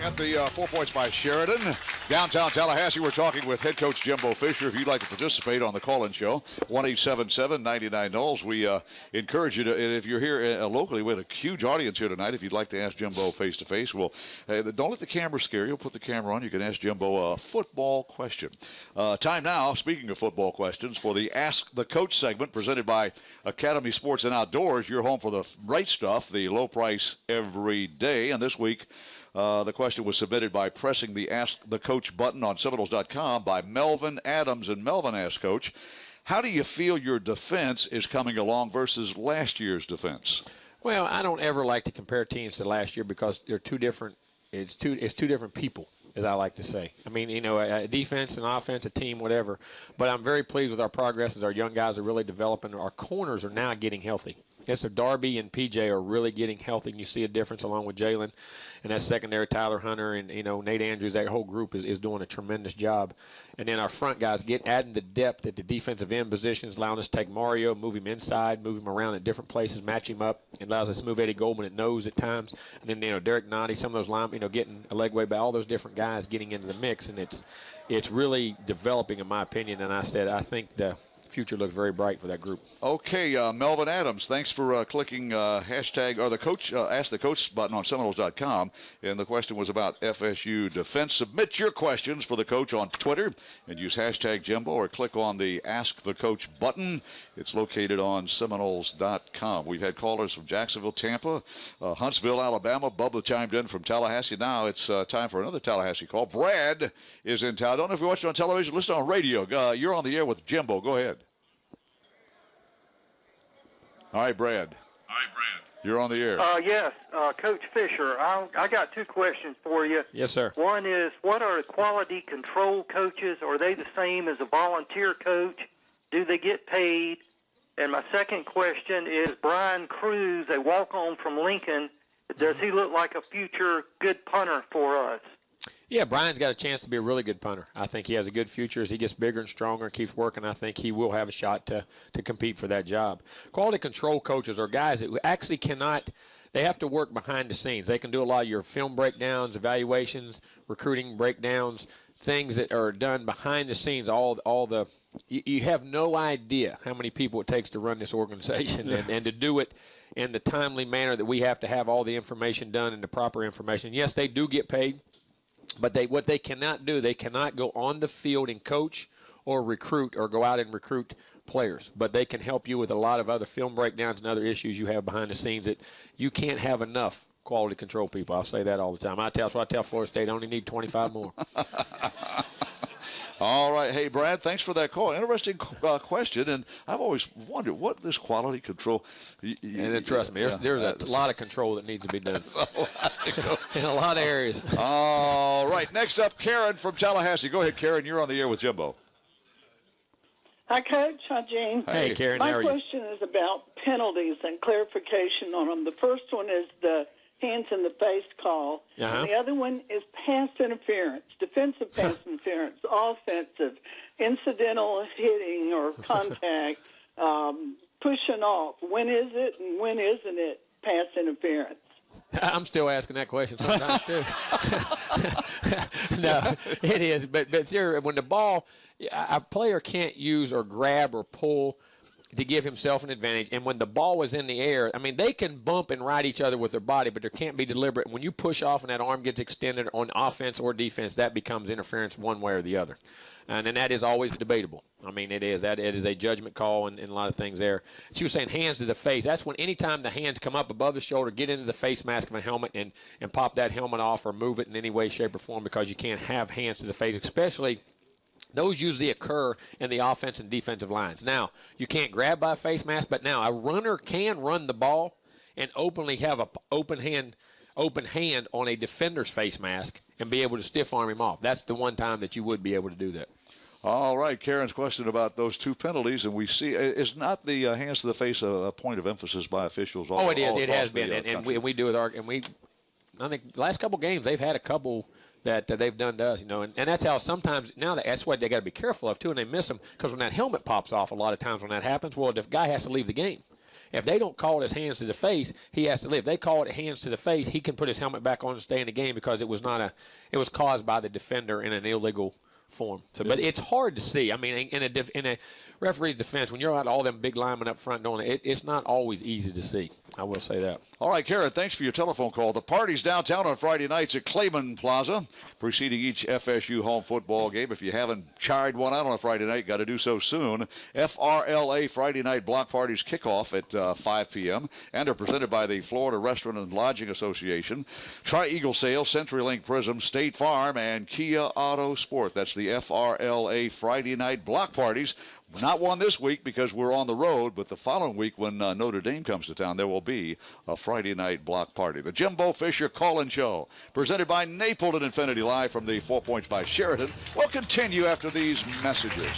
at the 4 Points by Sheridan. Downtown Tallahassee, we're talking with head coach Jimbo Fisher. If you'd like to participate on the call-in show, 1-877-99-KNOWLS. We encourage you to, and if you're here locally, we have a huge audience here tonight. If you'd like to ask Jimbo face-to-face, well, don't let the camera scare you. You'll put the camera on. You can ask Jimbo a football question. Time now, speaking of football questions, for the Ask the Coach segment presented by Academy Sports and Outdoors. You're home for the right stuff, the low price every day. And this week, the question was submitted by pressing the Ask the Coach button on Seminoles.com by Melvin Adams. And Melvin asked, Coach, how do you feel your defense is coming along versus last year's defense? Well, I don't ever like to compare teams to last year because they're two different. It's two different people, as I like to say. I mean, you know, a defense, an offense, a team, whatever. But I'm very pleased with our progress as our young guys are really developing. Our corners are now getting healthy. Yes, so Darby and PJ are really getting healthy, and you see a difference along with Jalen. And that secondary, Tyler Hunter and, you know, Nate Andrews, that whole group is doing a tremendous job. And then our front guys adding the depth at the defensive end positions, allowing us to take Mario, move him inside, move him around at different places, match him up. It allows us to move Eddie Goldman at nose at times. And then, you know, Derek Noddy, some of those line, you know, getting a leg way by all those different guys getting into the mix. And it's really developing, in my opinion. And I think the future looks very bright for that group. Okay, Melvin Adams, thanks for clicking hashtag or the coach ask the coach button on Seminoles.com. And the question was about FSU defense. Submit your questions for the coach on Twitter and use hashtag Jimbo or click on the Ask the Coach button. It's located on Seminoles.com. We've had callers from Jacksonville, Tampa, Huntsville, Alabama. Bubba chimed in from Tallahassee. Now it's time for another Tallahassee call. Brad is in town. I don't know if you're watching on television. Listen on radio. You're on the air with Jimbo. Go ahead. All right, Brad. You're on the air. Yes, Coach Fisher, I got two questions for you. Yes, sir. One is, what are quality control coaches? Are they the same as a volunteer coach? Do they get paid? And my second question is, Brian Cruz, a walk-on from Lincoln, does he look like a future good punter for us? Yeah, Brian's got a chance to be a really good punter. I think he has a good future as he gets bigger and stronger and keeps working. I think he will have a shot to compete for that job. Quality control coaches are guys that actually cannot – they have to work behind the scenes. They can do a lot of your film breakdowns, evaluations, recruiting breakdowns, things that are done behind the scenes. You have no idea how many people it takes to run this organization and to do it in the timely manner that we have to have all the information done and the proper information. Yes, they do get paid. But what they cannot do, they cannot go on the field and coach or recruit or go out and recruit players. But they can help you with a lot of other film breakdowns and other issues you have behind the scenes that you can't have enough quality control people. I'll say that all the time. That's why I tell Florida State I only need 25 more. All right. Hey, Brad, thanks for that call. Interesting question. And I've always wondered what this quality control. And then trust me, there's a lot of control that needs to be done in a lot of areas. All right. Next up, Karen from Tallahassee. Go ahead, Karen. You're on the air with Jimbo. Hi, Coach. Hi, Gene. Hey, Karen. How are you? My question is about penalties and clarification on them. The first one is the hands in the face call. Uh-huh. And the other one is pass interference, defensive pass interference, offensive, incidental hitting or contact, pushing off. When is it and when isn't it pass interference? I'm still asking that question sometimes, too. No, it is. But when the ball, a player can't use or grab or pull to give himself an advantage. And when the ball was in the air, I mean, they can bump and ride each other with their body, but there can't be deliberate. When you push off and that arm gets extended on offense or defense, that becomes interference one way or the other. And that is always debatable. I mean, it is. It is a judgment call and a lot of things there. She was saying hands to the face. That's when anytime the hands come up above the shoulder, get into the face mask of a helmet and pop that helmet off or move it in any way, shape, or form because you can't have hands to the face, especially – those usually occur in the offense and defensive lines. Now, you can't grab by a face mask, but now a runner can run the ball and openly have an open hand on a defender's face mask and be able to stiff arm him off. That's the one time that you would be able to do that. All right, Karen's question about those two penalties, and we see it's not the hands to the face a point of emphasis by officials. It is. It has been, and we do with our I think the last couple games they've had a couple that they've done to us, you know, and that's how sometimes now that's what they got to be careful of too, and they miss them because when that helmet pops off, a lot of times when that happens, well, the guy has to leave the game. If they don't call it as hands to the face, he has to leave. If they call it hands to the face, he can put his helmet back on and stay in the game because it was caused by the defender in an illegal form. So, but it's hard to see. I mean, in a referee's defense, when you're out all them big linemen up front doing it, it's not always easy to see. I will say that. All right, Karen, thanks for your telephone call. The party's downtown on Friday nights at Clayman Plaza, preceding each FSU home football game. If you haven't tried one out on a Friday night, got to do so soon. FRLA Friday night block parties kick off at 5 p.m. and are presented by the Florida Restaurant and Lodging Association, Tri-Eagle Sales, CenturyLink Prism, State Farm, and Kia Auto Sport. That's the FRLA Friday night block parties. Not one this week because we're on the road, but the following week when Notre Dame comes to town, there will be a Friday night block party. The Jimbo Fisher Call-In Show, presented by Napleton Infinity, live from the 4 Points by Sheraton, will continue after these messages.